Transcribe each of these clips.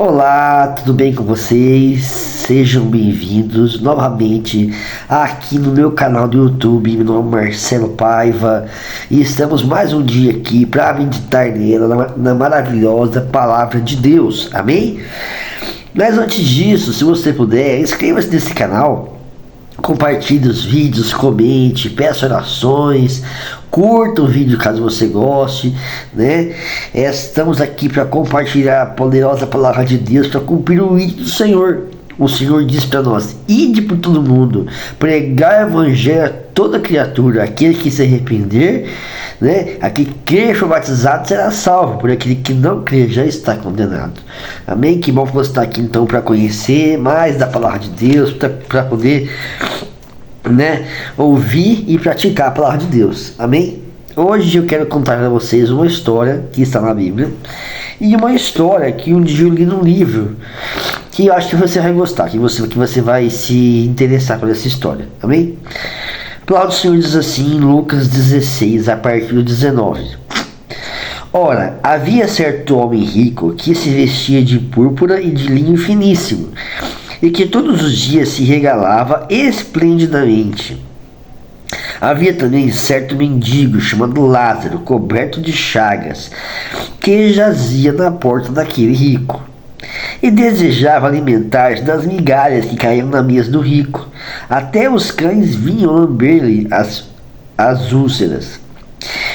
Olá, tudo bem com vocês? Sejam bem-vindos novamente aqui no meu canal do YouTube. Meu nome é Marcelo Paiva e estamos mais um dia aqui para meditar nela, na maravilhosa Palavra de Deus, amém? Mas antes disso, se você puder, inscreva-se nesse canal, compartilhe os vídeos, comente, peça orações, curta o vídeo caso você goste, né? Estamos aqui para compartilhar a poderosa palavra de Deus, para cumprir o ídolo do Senhor. O Senhor diz para nós: ide por todo mundo, pregar o evangelho a toda criatura. Aquele que se arrepender, né, aquele que crer e for batizado será salvo, por aquele que não crer já está condenado. Amém? Que bom que você está aqui então para conhecer mais da palavra de Deus, para poder, né, ouvir e praticar a palavra de Deus. Amém? Hoje eu quero contar para vocês uma história que está na Bíblia, e uma história que um dia eu li num livro, que eu acho que você vai gostar, que você vai se interessar por essa história. Amém? A palavra do Senhor diz assim em Lucas 16, a partir do 19: Ora, havia certo homem rico que se vestia de púrpura e de linho finíssimo, e que todos os dias se regalava esplendidamente. Havia também certo mendigo chamado Lázaro, coberto de chagas, que jazia na porta daquele rico, e desejava alimentar-se das migalhas que caíam na mesa do rico. Até os cães vinham lamber-lhe as úlceras.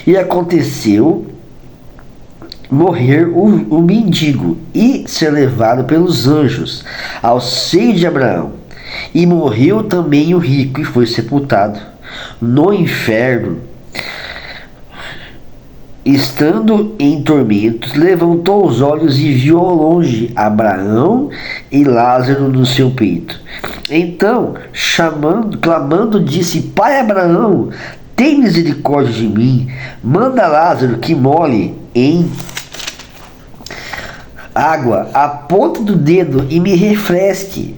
E aconteceu morrer o mendigo e ser levado pelos anjos ao seio de Abraão. E morreu também o rico e foi sepultado no inferno. Estando em tormentos, levantou os olhos e viu ao longe Abraão e Lázaro no seu peito. Então, clamando, disse: Pai Abraão, tem misericórdia de mim, manda Lázaro que molhe em água a ponta do dedo e me refresque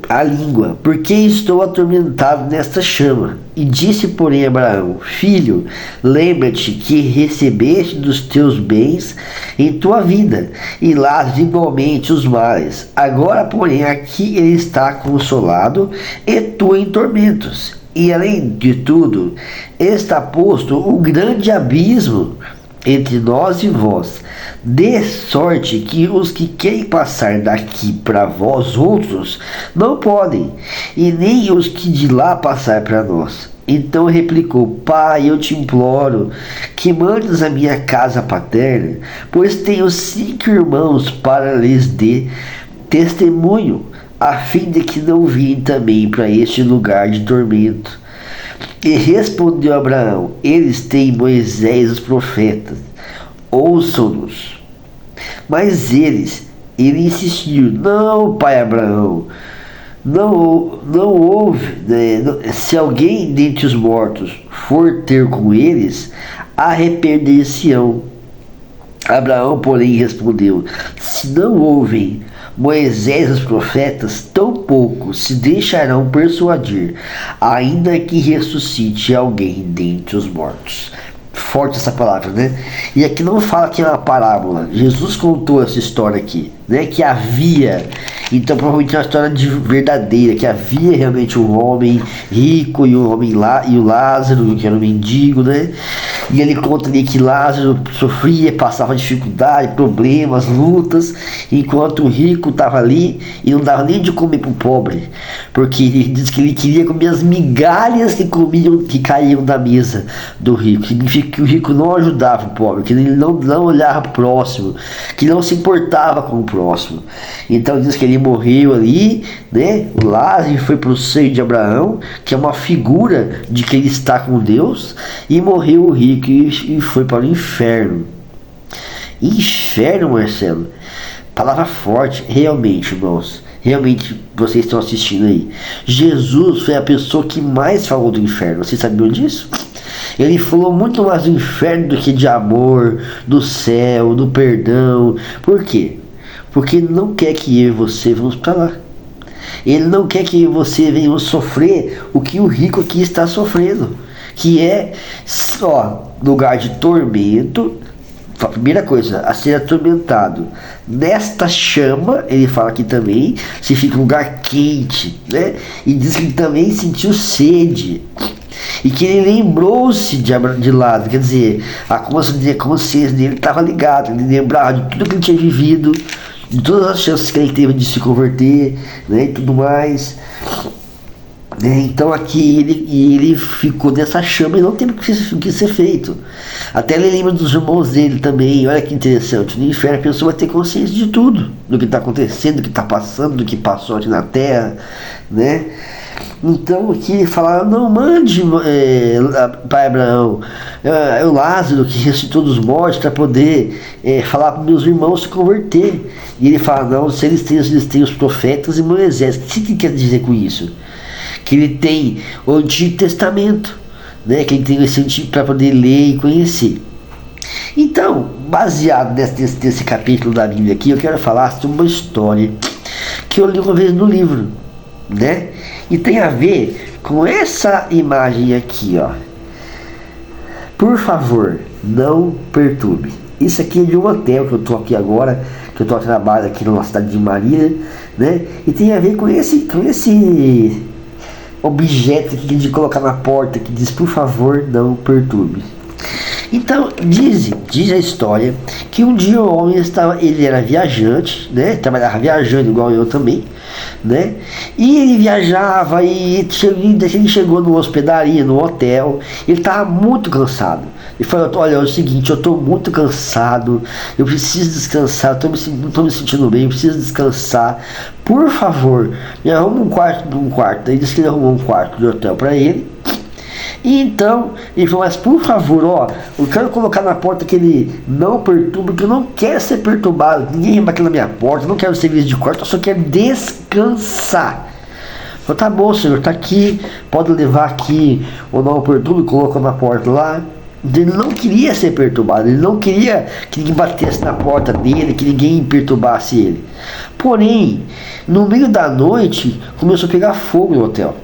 a língua, porque estou atormentado nesta chama. E disse, porém, Abraão: Filho, lembra-te que recebeste dos teus bens em tua vida, e Lázaro igualmente os males. Agora, porém, aqui ele está consolado, e tu em tormentos. E além de tudo, está posto um grande abismo entre nós e vós, de sorte que os que querem passar daqui para vós outros não podem, e nem os que de lá passar para nós. Então replicou: Pai, eu te imploro que mandes a minha casa paterna, pois tenho 5 irmãos, para lhes dê testemunho, a fim de que não virem também para este lugar de tormento. E respondeu Abraão: Eles têm Moisés e os profetas, ouçam-nos. Mas ele insistiu: Não, pai Abraão, não houve, né? Se alguém dentre os mortos for ter com eles, arrepender-se-ão. Abraão, porém, respondeu: Se não ouvem Moisés e os profetas, tampouco se deixarão persuadir, ainda que ressuscite alguém dentre os mortos. Forte essa palavra, né? E aqui não fala que é uma parábola. Jesus contou essa história aqui, né? Que havia, então provavelmente é uma história verdadeira, que havia realmente um homem rico e o Lázaro, que era um mendigo, né? E ele conta ali que Lázaro sofria, passava dificuldade, problemas, lutas, enquanto o rico estava ali e não dava nem de comer para o pobre, porque ele diz que ele queria comer as migalhas que caíam da mesa do rico. Significa que o rico não ajudava o pobre, que ele não olhava para o próximo, que não se importava com o próximo. Então diz que ele morreu ali, né? O Lázaro foi para o seio de Abraão, que é uma figura de que ele está com Deus, e morreu o rico e foi para o inferno. Inferno, Marcelo, palavra forte, realmente, irmãos. Realmente, vocês estão assistindo aí, Jesus foi a pessoa que mais falou do inferno. Vocês sabiam disso? Ele falou muito mais do inferno do que de amor, do céu, do perdão. Por quê? Porque ele não quer que eu e você vamos para lá. Ele não quer que eu e você venhamos sofrer o que o rico aqui está sofrendo, que é só lugar de tormento, Primeira coisa, a ser atormentado nesta chama. Ele fala aqui também, se fica em um lugar quente, né? E diz que ele também sentiu sede, e que ele lembrou-se de Lázaro, quer dizer, a consciência dele estava ligada, ele lembrava de tudo que ele tinha vivido, de todas as chances que ele teve de se converter, né, e tudo mais. Então aqui ele ficou nessa chama e não tem o que ser feito. Até ele lembra dos irmãos dele também. Olha que interessante, no inferno a pessoa vai ter consciência de tudo, do que está acontecendo, do que está passando, do que passou aqui na terra, né? Então aqui ele fala, não mande pai Abraão, o Lázaro que ressuscitou dos mortos, para poder falar para meus irmãos se converter. E ele fala, não, se eles têm os profetas e Moisés. O que ele quer dizer com isso? Que ele tem o Antigo Testamento, né? Que ele tem esse Antigo para poder ler e conhecer. Então, baseado nesse capítulo da Bíblia aqui, eu quero falar sobre uma história que eu li uma vez no livro, né? E tem a ver com essa imagem aqui, ó. Por favor, não perturbe. Isso aqui é de um hotel que eu tô aqui agora, que eu tô a trabalho aqui na cidade de Marília, né? E tem a ver com esse objeto aqui de colocar na porta que diz, por favor, não perturbe. Então, diz a história que um dia o homem ele era viajante, né? Trabalhava viajando igual eu também, né? E ele viajava e ele chegou numa hospedaria, no hotel, ele estava muito cansado. Ele falou, olha, é o seguinte, eu estou muito cansado, eu preciso descansar, não estou me sentindo bem, eu preciso descansar. Por favor, me arruma um quarto. Ele disse que ele arrumou um quarto de hotel para ele. E então, ele falou, mas por favor, ó, eu quero colocar na porta que ele não perturba, porque eu não quero ser perturbado, ninguém vai bater na minha porta, eu não quero serviço de quarto, eu só quero descansar. Eu falei, tá bom, senhor, tá aqui, pode levar aqui o não perturba e coloca na porta lá. Ele não queria ser perturbado, ele não queria que ninguém batesse na porta dele, que ninguém perturbasse ele. Porém, no meio da noite, começou a pegar fogo no hotel.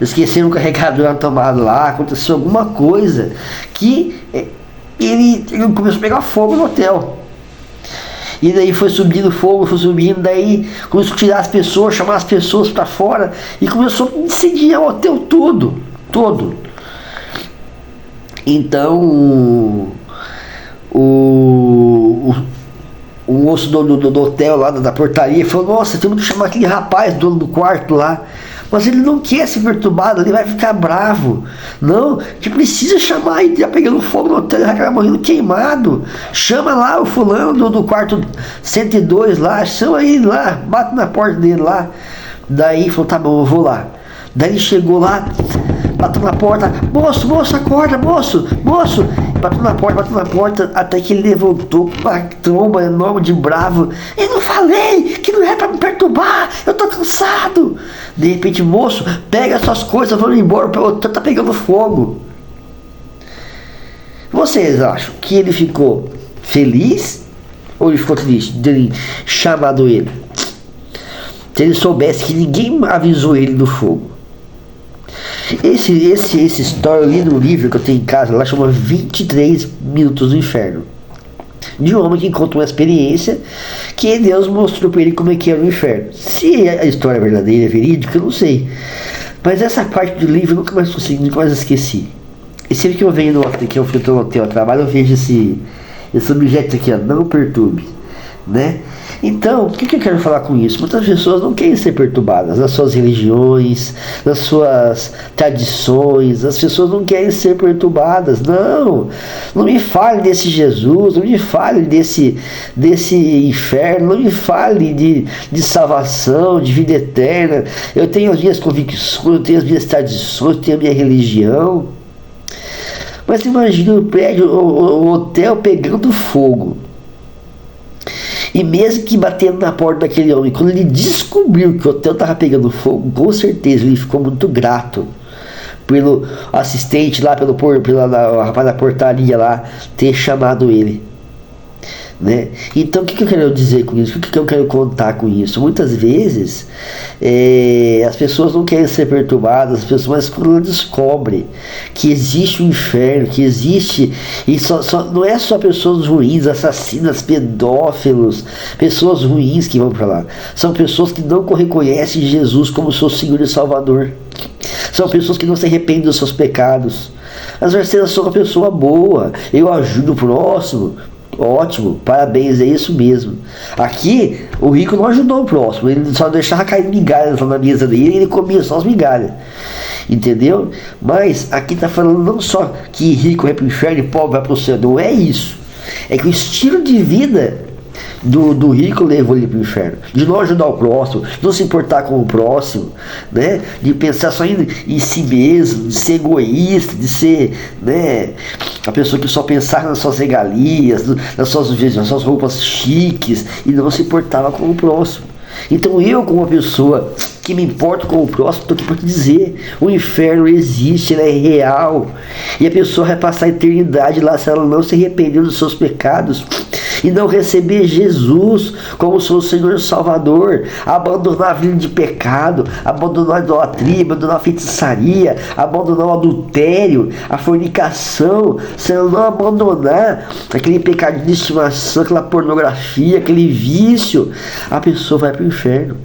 Esqueceram o carregador na tomada lá, aconteceu alguma coisa que ele começou a pegar fogo no hotel. E daí foi subindo fogo, daí começou a tirar as pessoas, chamar as pessoas para fora e começou a incendiar o hotel todo. Então o moço do hotel lá da portaria falou, nossa, temos que chamar aquele rapaz, dono do quarto lá. Mas ele não quer ser perturbado, ele vai ficar bravo. Não, que precisa chamar, ele tá pegando fogo no hotel, ele vai acabar morrendo queimado. Chama lá o fulano do quarto 102 lá, chama ele lá, bate na porta dele lá. Daí falou, tá bom, eu vou lá. Daí ele chegou lá, bateu na porta, moço, acorda, moço. Bateu na porta, até que ele levantou com uma tromba enorme de bravo. Eu não falei que não é pra me perturbar, eu tô cansado. De repente, moço, pega suas coisas, vamos embora, o hotel tá pegando fogo. Vocês acham que ele ficou feliz ou ele ficou triste de terem chamado ele? Se ele soubesse que ninguém avisou ele do fogo. Essa história eu li no livro que eu tenho em casa, lá chama 23 Minutos do Inferno, de um homem que conta uma experiência que Deus mostrou para ele como é que era o inferno. Se a história é verdadeira, é verídica, eu não sei, mas essa parte do livro eu nunca mais esqueci. E sempre que eu venho no hotel trabalho, eu vejo esse objeto aqui, ó, não perturbe, né? Então, o que eu quero falar com isso? Muitas pessoas não querem ser perturbadas nas suas religiões, nas suas tradições. As pessoas não querem ser perturbadas. Não me fale desse Jesus, não me fale desse inferno, não me fale de salvação, de vida eterna. Eu tenho as minhas convicções, eu tenho as minhas tradições, eu tenho a minha religião. Mas imagina o prédio, o hotel pegando fogo. E mesmo que batendo na porta daquele homem, quando ele descobriu que o hotel estava pegando fogo, com certeza ele ficou muito grato pelo assistente lá, pelo rapaz da portaria lá, ter chamado ele. né? Então o que eu quero dizer com isso? O que eu quero contar com isso? Muitas vezes as pessoas não querem ser perturbadas, mas quando elas descobrem que existe um inferno, que existe, e não é só pessoas ruins, assassinas, pedófilos, pessoas ruins que vão para lá, são pessoas que não reconhecem Jesus como seu Senhor e Salvador, são pessoas que não se arrependem dos seus pecados. Às vezes eu sou uma pessoa boa, eu ajudo o próximo. Ótimo, parabéns, é isso mesmo. Aqui, o rico não ajudou o próximo, ele só deixava cair migalhas lá na mesa dele e ele comia só as migalhas. Entendeu? Mas aqui está falando não só que rico vai para o inferno e pobre vai para o céu, não é isso. É que o estilo de vida do rico levou ele para o inferno, de não ajudar o próximo, de não se importar com o próximo, né? De pensar só em si mesmo, de ser egoísta, de ser, né, a pessoa que só pensava nas suas regalias, nas suas roupas chiques e não se importava com o próximo. Então eu, como uma pessoa que me importo com o próximo, estou aqui para te dizer, o inferno existe, ele é real, e a pessoa vai passar a eternidade lá se ela não se arrepender dos seus pecados e não receber Jesus como seu Senhor e Salvador, abandonar a vida de pecado, abandonar a idolatria, abandonar a feitiçaria, abandonar o adultério, a fornicação. Se ela não abandonar aquele pecado de estimação, aquela pornografia, aquele vício, a pessoa vai para o inferno.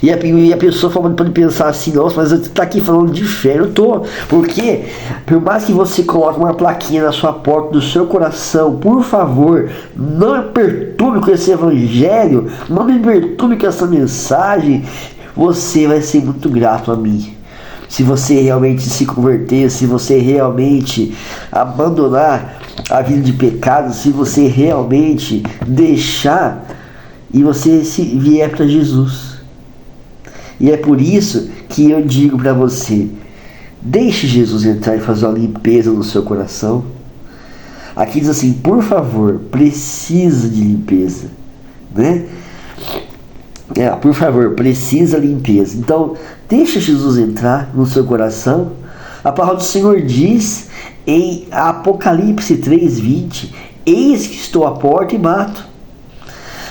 E a pessoa pode pensar assim, nossa, mas você está aqui falando de inferno. Eu tô, porque por mais que você coloque uma plaquinha na sua porta do seu coração, por favor, não me perturbe com esse evangelho, não me perturbe com essa mensagem, você vai ser muito grato a mim. Se você realmente se converter, se você realmente abandonar a vida de pecado, se você realmente deixar e você vier para Jesus. E é por isso que eu digo para você, deixe Jesus entrar e fazer uma limpeza no seu coração. Aqui diz assim, por favor, precisa de limpeza, né? Por favor, precisa limpeza. Então, deixa Jesus entrar no seu coração. A palavra do Senhor diz em Apocalipse 3:20, eis que estou à porta e bato.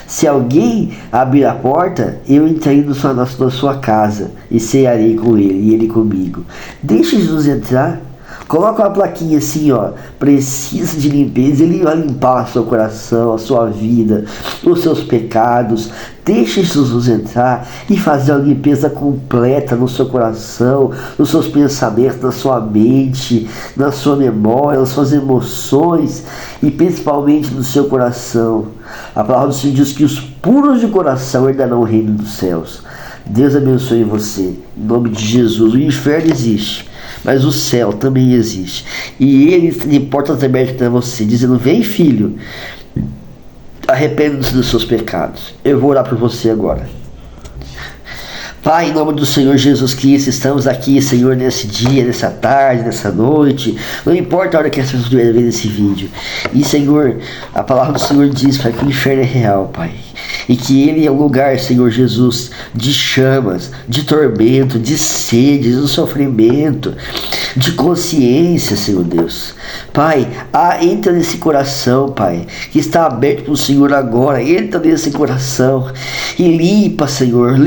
Se alguém abrir a porta, eu entrarei na sua casa e cearei com ele e ele comigo. Deixe Jesus entrar. Coloca uma plaquinha assim, ó, precisa de limpeza. Ele vai limpar o seu coração, a sua vida, os seus pecados. Deixe Jesus entrar e fazer uma limpeza completa no seu coração, nos seus pensamentos, na sua mente, na sua memória, nas suas emoções e principalmente no seu coração. A palavra do Senhor diz que os puros de coração herdarão o reino dos céus. Deus abençoe você, em nome de Jesus. O inferno existe, mas o céu também existe. E ele tem portas abertas para você, dizendo, vem filho, arrependa-se dos seus pecados. Eu vou orar por você agora. Pai, em nome do Senhor Jesus Cristo, estamos aqui, Senhor, nesse dia, nessa tarde, nessa noite, não importa a hora que as pessoas estiverem vendo esse vídeo. E, Senhor, a palavra do Senhor diz, Pai, que o inferno é real, Pai. E que ele é um lugar, Senhor Jesus, de chamas, de tormento, de sede, de sofrimento, de consciência, Senhor Deus. Pai, entra nesse coração, Pai, que está aberto para o Senhor agora. Entra nesse coração e limpa, Senhor,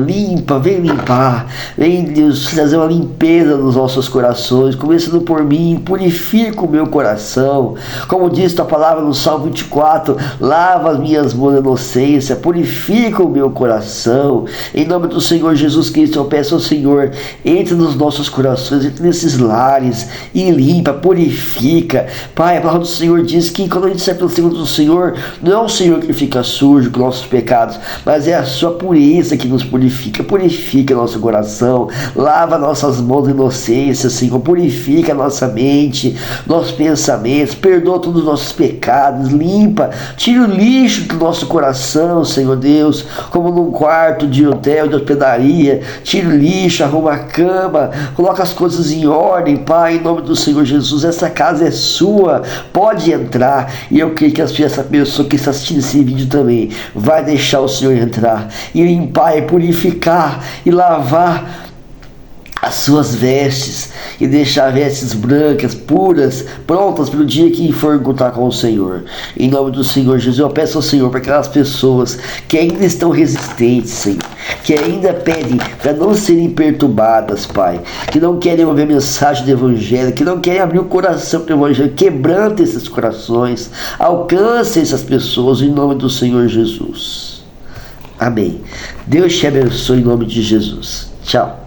limpa, vem limpar. Vem, Deus, trazer uma limpeza nos nossos corações, começando por mim. Purifica o meu coração. Como diz tua palavra no Salmo 24, lava as minhas mãos de inocência, purifica o meu coração. Em nome do Senhor Jesus Cristo, eu peço ao Senhor, entre nos nossos corações, entre nesses lares e limpa, purifica. Pai, a palavra do Senhor diz que quando a gente se aproxima do Senhor, não é o Senhor que fica sujo com nossos pecados, mas é a sua pureza que nos purifica. Purifica nosso coração, lava nossas mãos de inocência, Senhor, purifica nossa mente, nossos pensamentos, perdoa todos os nossos pecados, limpa, tira o lixo do nosso coração, Senhor Deus, como num quarto de hotel, de hospedaria, tira o lixo, arruma a cama, coloca as coisas em ordem, Pai, em nome do Senhor Jesus. Essa casa é sua, pode entrar, e eu creio que essa pessoa que está assistindo esse vídeo também vai deixar o Senhor entrar e limpar e purificar e lavar as suas vestes e deixar vestes brancas, puras, prontas para o dia que for encontrar com o Senhor. Em nome do Senhor Jesus, eu peço ao Senhor para aquelas pessoas que ainda estão resistentes, Senhor, que ainda pedem para não serem perturbadas, Pai, que não querem ouvir a mensagem do Evangelho, que não querem abrir o coração para o Evangelho. Quebrante esses corações, alcance essas pessoas em nome do Senhor Jesus. Amém. Deus te abençoe em nome de Jesus. Tchau.